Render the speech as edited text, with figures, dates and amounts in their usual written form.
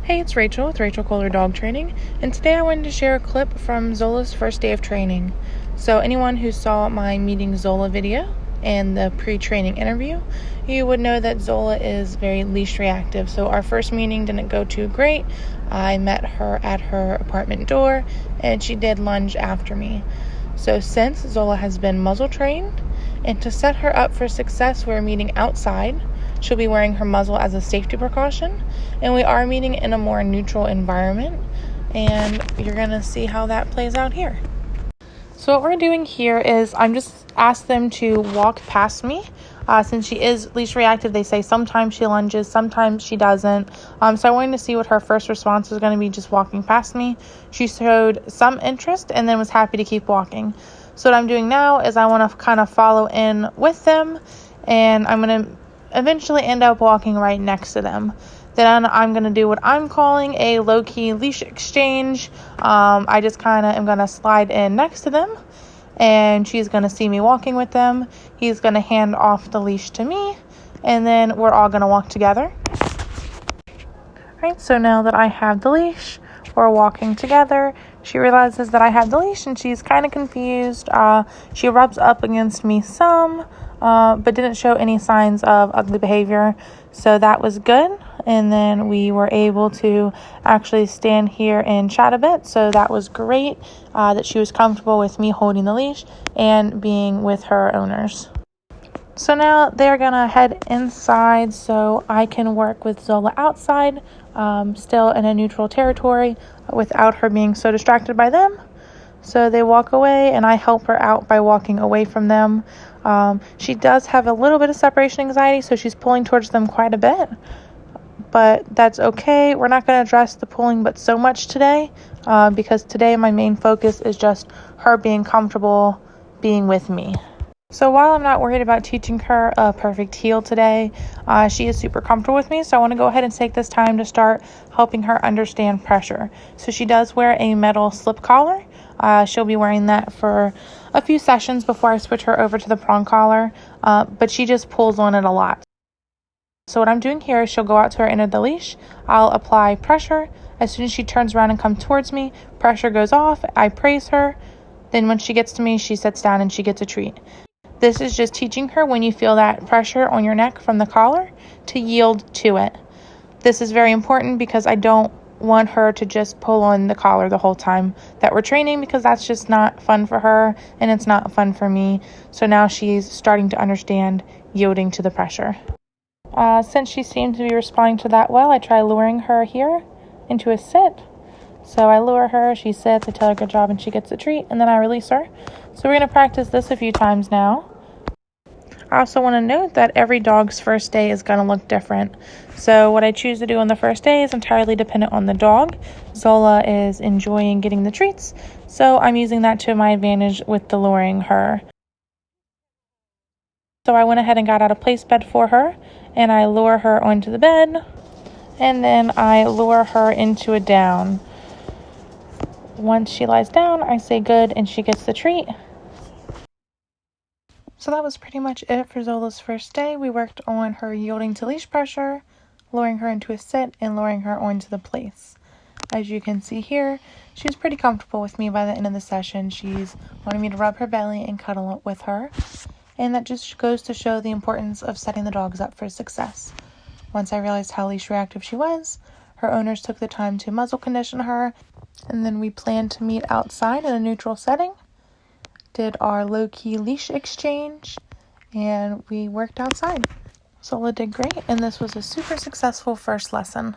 Hey, it's Rachel with Rachel Kohler Dog Training, and today I wanted to share a clip from Zola's first day of training. So anyone who saw my Meeting Zola video and the pre-training interview, you would know that Zola is very leash reactive. So our first meeting didn't go too great. I met her at her apartment door, and she did lunge after me. So since Zola has been muzzle trained, and to set her up for success, we're meeting outside. She'll be wearing her muzzle as a safety precaution, and we are meeting in a more neutral environment, and you're going to see how that plays out here. So what we're doing here is I'm just asked them to walk past me. Since she is leash reactive, they say sometimes she lunges, sometimes she doesn't. So I wanted to see what her first response was going to be just walking past me. She showed some interest and then was happy to keep walking. So what I'm doing now is I want to kind of follow in with them, and I'm going to eventually end up walking right next to them. Then I'm going to do what I'm calling a low-key leash exchange. I just kind of am going to slide in next to them, and she's going to see me walking with them. He's going to hand off the leash to me, and then we're all going to walk together. All right, so now that I have the leash, we're walking together. She realizes that I have the leash, and she's kind of confused. She rubs up against me some, but didn't show any signs of ugly behavior, so that was good. And then we were able to actually stand here and chat a bit, so that was great, that she was comfortable with me holding the leash and being with her owners. So now they're gonna head inside so I can work with Zola outside, still in a neutral territory without her being so distracted by them. So they walk away, and I help her out by walking away from them. She does have a little bit of separation anxiety, so she's pulling towards them quite a bit, but that's okay. We're not going to address the pulling but so much today, because today my main focus is just her being comfortable being with me. So while I'm not worried about teaching her a perfect heel today, she is super comfortable with me, so I want to go ahead and take this time to start helping her understand pressure. So she does wear a metal slip collar. She'll be wearing that for a few sessions before I switch her over to the prong collar, but she just pulls on it a lot. So what I'm doing here is she'll go out to her end of the leash. I'll apply pressure. As soon as she turns around and comes towards me, pressure goes off. I praise her. Then when she gets to me, she sits down and she gets a treat. This is just teaching her, when you feel that pressure on your neck from the collar, to yield to it. This is very important because I don't want her to just pull on the collar the whole time that we're training, because that's just not fun for her and it's not fun for me. So now she's starting to understand yielding to the pressure. Since she seemed to be responding to that well, I try luring her here into a sit. So I lure her, she sits, I tell her good job, and she gets a treat, and then I release her. So we're going to practice this a few times now. I also want to note that every dog's first day is going to look different. So what I choose to do on the first day is entirely dependent on the dog. Zola is enjoying getting the treats, so I'm using that to my advantage with the luring her. So I went ahead and got out a place bed for her, and I lure her onto the bed, and then I lure her into a down. Once she lies down, I say good, and she gets the treat. So that was pretty much it for Zola's first day. We worked on her yielding to leash pressure, luring her into a sit, and luring her onto the place. As you can see here, she was pretty comfortable with me by the end of the session. She's wanting me to rub her belly and cuddle with her. And that just goes to show the importance of setting the dogs up for success. Once I realized how leash reactive she was, her owners took the time to muzzle condition her, and then we planned to meet outside in a neutral setting, did our low-key leash exchange, and we worked outside. Zola did great, and this was a super successful first lesson.